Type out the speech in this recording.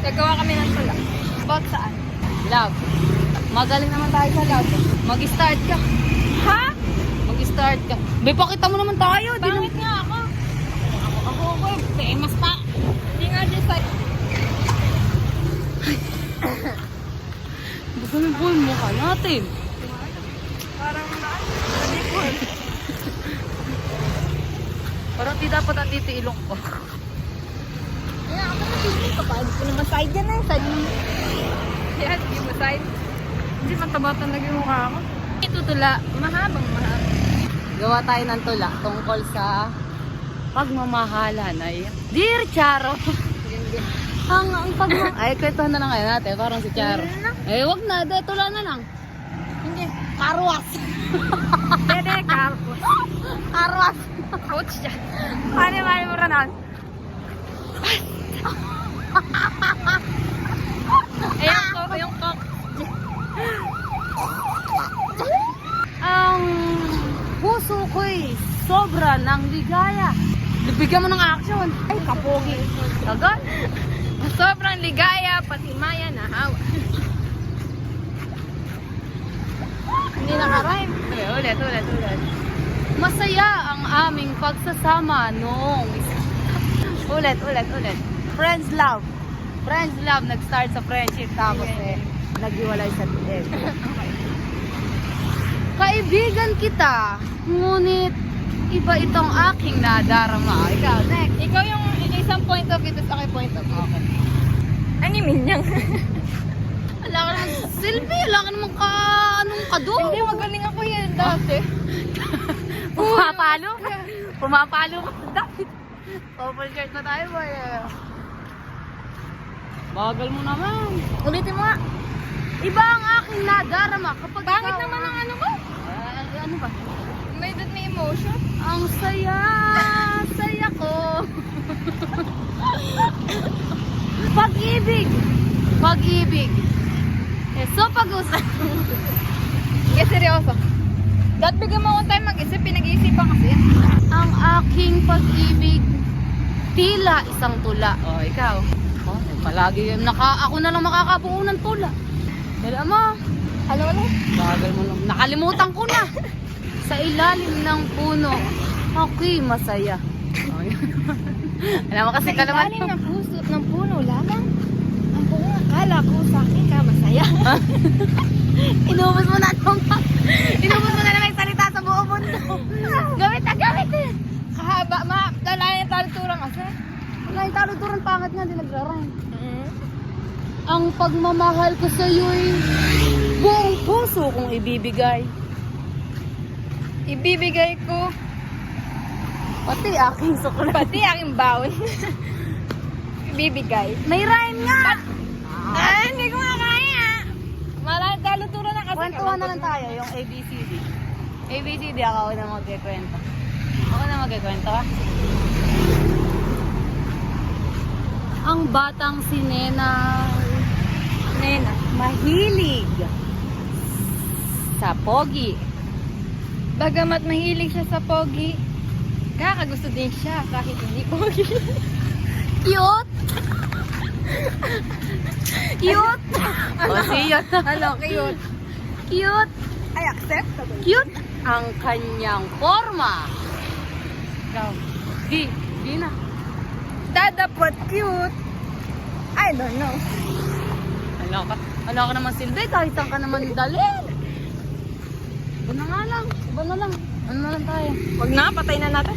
Gagawa kami ng tula. About saan? Love. Magaling naman tayo sa love. Mag-start ka. Ha? Mag-start ka. Be, pakita mo naman tayo. Pangit nga ako. Ako, famous pa. Hindi nga dyan sa... Baka may buhay mo ka natin. Parang nalikod. Parang di dapat andito ilong ko. Kaya ako natin ka pa. Hindi ko naman side dyan eh. Side mo. Yan, hindi mo side. Hindi matabatan naging mukha ako. Ito tula. Mahabang. Gawa tayo ng tula tungkol sa pagmamahalan ay Dear Charo. ang ay, kwentuhan na lang ngayon natin. Parang si Charo. Eh, wag na. Tula na lang. Hindi. Karwas. Dede, karpos. Karwas. Coach dyan. Paano mo ranon? Yung cock. Ang puso ko'y sobra ng ligaya. Bigyan mo ng action. Ay, kapogi. Agad. Sobrang ligaya, pati maya na hawa. Hindi nakarime. Ulit. Masaya ang aming pagsasama noong ulit. Friends love. Nag-start sa friendship tapos naghiwalay sa tiil. Kaibigan kita, ngunit iba itong aking nadarama. Ikaw, next. Ikaw yung isang point of view, tapos ako yung point of view. Okay. Ano yung minyang? Wala ka naman, Sylvie, wala ka naman anong kado. Hindi, magaling ako yan dati. Pumapalo ka dati. Open shirt na tayo, boy. Bagal mo naman. Ulitin mo nga. Iba ang aking nadarama kapag Bakit naman ang ano mo? Ano ba? May emotion? Ang saya ko. Pag-ibig. So pag-usap. Sige, seryoso. Dahil bigyan mo akong time mag-isip, pinag-iisipan kasi yan. Ang aking pag-ibig tila isang tula. O, ikaw. Palagi ako na lang makakabuo ng tula. Dala mo. Ano? Bagal mo lang. Nakalimutan ko na. Sa ilalim ng puno, ako'y masaya. Alam mo kasi Sa ilalim ng puso ng puno lamang, ang buong akala ko sa akin ka masaya. Inubos mo na lang yung salita sa buong mundo. Gamit. Kahaba, lalayan yung taluturang kasi. Wala yung taluturan, pangit nga, di nagra-rhyme. Ang pagmamahal ko sa iyo'y buong puso kong ibibigay. Ibibigay ko Pati aking suklat. pati aking baon. Ibibigay. May rhyme nga! Hindi ko makakaya. Malayang taluturang na kasi. Kwentuhan na lang tayo, yung ABCD. ABCD, ako na magkikwento. Ha? Ang batang si Nena mahilig sa pogi. Bagamat mahilig siya sa pogi, kakagusto din siya kahit hindi pogi. Cute! Cute! Cute! Ano, cute? Cute! Ay, acceptable. Cute ang kanyang forma. Ikaw. Di na. Dadapot cute. I don't know. Ano ka naman, Silve? Kahit saan ka naman dalhin. Iba na lang. Ano na lang tayo? Wag na, patay na natin.